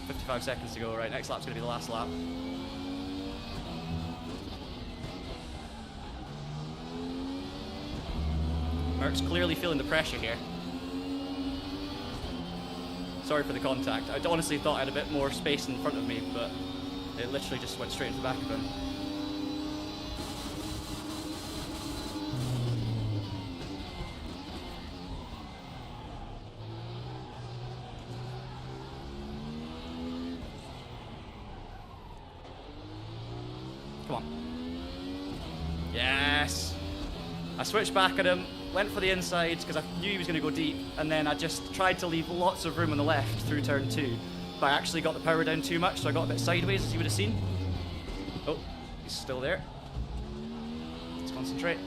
55 seconds to go, right, next lap's gonna be the last lap. Merck's clearly feeling the pressure here. Sorry for the contact. I honestly thought I had a bit more space in front of me, but it literally just went straight into the back of him. Come on. Yes! I switched back at him, went for the inside because I knew he was going to go deep, and then I just tried to leave lots of room on the left through turn 2, but I actually got the power down too much, so I got a bit sideways, as you would have seen. Oh, he's still there. Let's concentrate.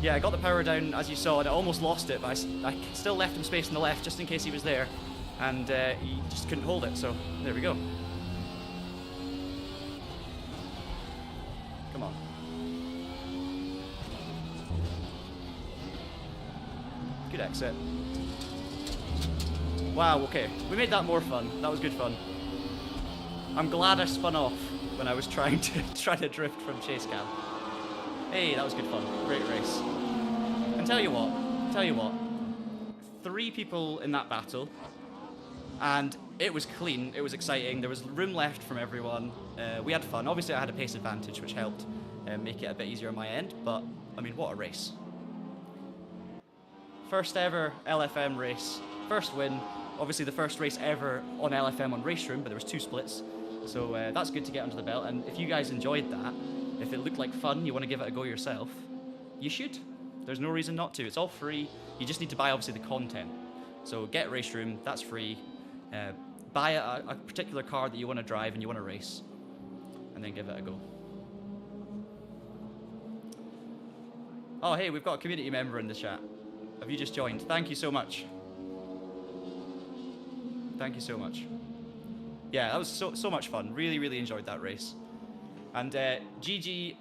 Yeah, I got the power down, as you saw, and I almost lost it, but I still left him space on the left just in case he was there, and he just couldn't hold it, so there we go. Come on. Good exit. Wow, okay. We made that more fun. That was good fun. I'm glad I spun off when I was trying to drift from chase cam. Hey, that was good fun. Great race. And tell you what. 3 people in that battle, and it was clean, it was exciting, there was room left from everyone. We had fun. Obviously I had a pace advantage, which helped make it a bit easier on my end, but I mean, what a race. First ever LFM race, first win. Obviously the first race ever on LFM on RaceRoom, but there was 2 splits. So that's good to get under the belt. And if you guys enjoyed that, if it looked like fun, you want to give it a go yourself, you should. There's no reason not to. It's all free. You just need to buy, obviously, the content. So get RaceRoom, that's free. Buy a particular car that you want to drive and you want to race, and then give it a go. Oh, hey, we've got a community member in the chat. Have you just joined? Thank you so much. Thank you so much. Yeah, that was so much fun. Really, really enjoyed that race. And GG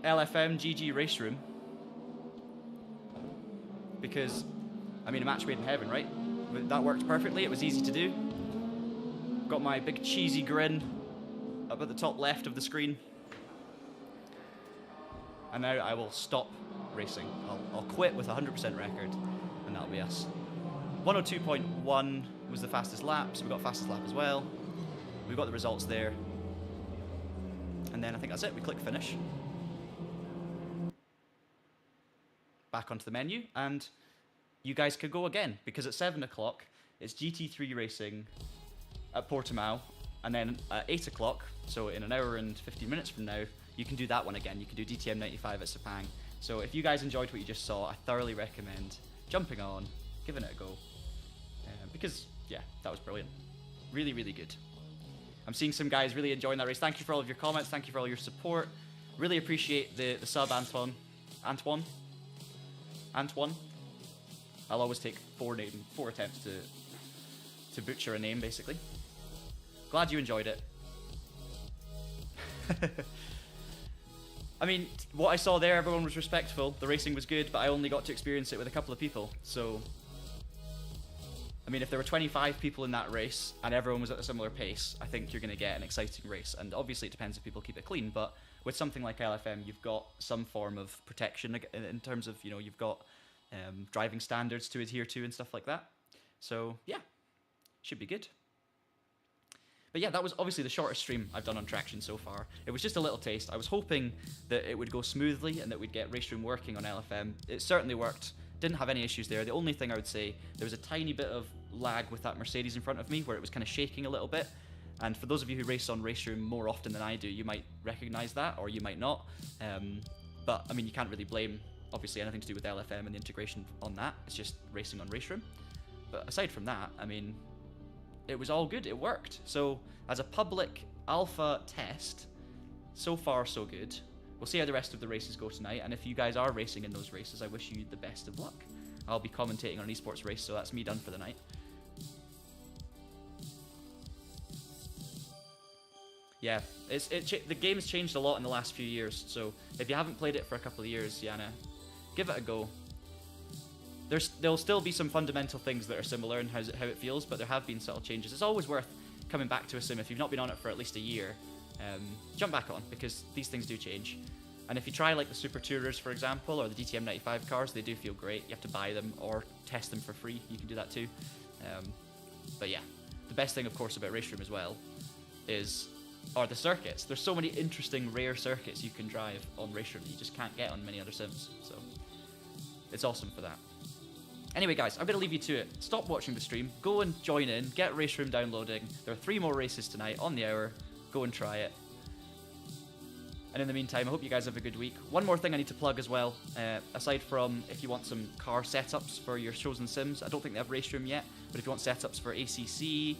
LFM, GG RaceRoom. Because, I mean, a match made in heaven, right? That worked perfectly. It was easy to do. Got my big cheesy grin up at the top left of the screen. And now I will stop racing. I'll quit with a 100% record, and that'll be us. 102.1 was the fastest lap, so we got fastest lap as well. We've got the results there. And then I think that's it. We click finish. Back onto the menu, and you guys could go again, because at 7 o'clock, it's GT3 racing at Portimao, and then at 8 o'clock, so in an hour and 15 minutes from now, you can do that one again. You can do DTM 95 at Sepang. So if you guys enjoyed what you just saw, I thoroughly recommend jumping on, giving it a go, because, yeah, that was brilliant. Really, really good. I'm seeing some guys really enjoying that race. Thank you for all of your comments. Thank you for all your support. Really appreciate the sub, Antoine. Antoine. I'll always take 4 attempts to butcher a name, basically. Glad you enjoyed it. I mean, what I saw there, everyone was respectful. The racing was good, but I only got to experience it with a couple of people. So, I mean, if there were 25 people in that race and everyone was at a similar pace, I think you're going to get an exciting race. And obviously it depends if people keep it clean, but with something like LFM, you've got some form of protection in terms of, you know, you've got driving standards to adhere to and stuff like that. So, yeah, should be good. But yeah, that was obviously the shortest stream I've done on Traction so far. It was just a little taste. I was hoping that it would go smoothly and that we'd get RaceRoom working on LFM. It certainly worked. Didn't have any issues there. The only thing I would say, there was a tiny bit of lag with that Mercedes in front of me where it was kind of shaking a little bit. And for those of you who race on RaceRoom more often than I do, you might recognize that or you might not. But I mean, you can't really blame obviously anything to do with LFM and the integration on that. It's just racing on RaceRoom. But aside from that, I mean, it was all good. It worked. So as a public alpha test, so far so good. We'll see how the rest of the races go tonight, and if you guys are racing in those races, I wish you the best of luck. I'll be commentating on an esports race, so that's me done for the night. Yeah, the game's changed a lot in the last few years, so if you haven't played it for a couple of years, Yana, give it a go. There'll still be some fundamental things that are similar in how it feels, but there have been subtle changes. It's always worth coming back to a sim if you've not been on it for at least a year. Jump back on, because these things do change. And if you try like the Super Tourers, for example, or the DTM 95 cars, they do feel great. You have to buy them or test them for free. You can do that too. But yeah, the best thing, of course, about RaceRoom as well are the circuits. There's so many interesting, rare circuits you can drive on RaceRoom that you just can't get on many other sims. So it's awesome for that. Anyway, guys, I'm going to leave you to it. Stop watching the stream. Go and join in. Get RaceRoom downloading. There are 3 more races tonight on the hour. Go and try it. And in the meantime, I hope you guys have a good week. One more thing I need to plug as well. Aside from if you want some car setups for your chosen sims, I don't think they have RaceRoom yet, but if you want setups for ACC,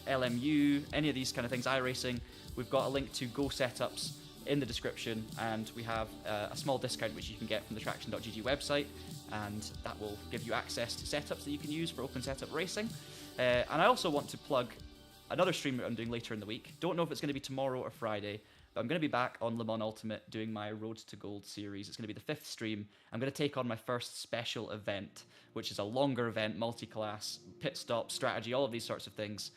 LMU, any of these kind of things, iRacing, we've got a link to Go Setups in the description, and we have a small discount which you can get from the TraxionGG website, and that will give you access to setups that you can use for open setup racing. And I also want to plug another stream that I'm doing later in the week. Don't know if it's going to be tomorrow or Friday, but I'm going to be back on Le Mans Ultimate doing my Road to Gold series. It's going to be the 5th stream. I'm going to take on my first special event, which is a longer event, multi-class, pit stop, strategy, all of these sorts of things.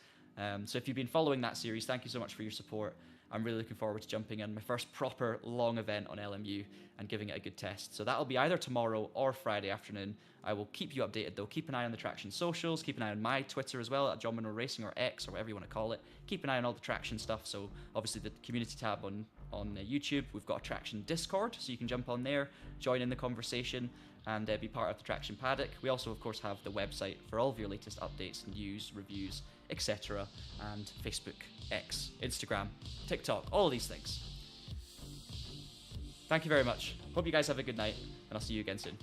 So if you've been following that series, thank you so much for your support. I'm really looking forward to jumping in my first proper long event on LMU and giving it a good test. So that'll be either tomorrow or Friday afternoon. I will keep you updated though. Keep an eye on the Traxion socials. Keep an eye on my Twitter as well, at John Monroe Racing, or X, or whatever you want to call it. Keep an eye on all the Traxion stuff. So obviously the community tab on YouTube. We've got a Traxion Discord, so you can jump on there, join in the conversation, and be part of the Traxion Paddock. We also, of course, have the website for all of your latest updates, news, reviews, etc. And Facebook, X, Instagram, TikTok, all of these things. Thank you very much. Hope you guys have a good night, and I'll see you again soon.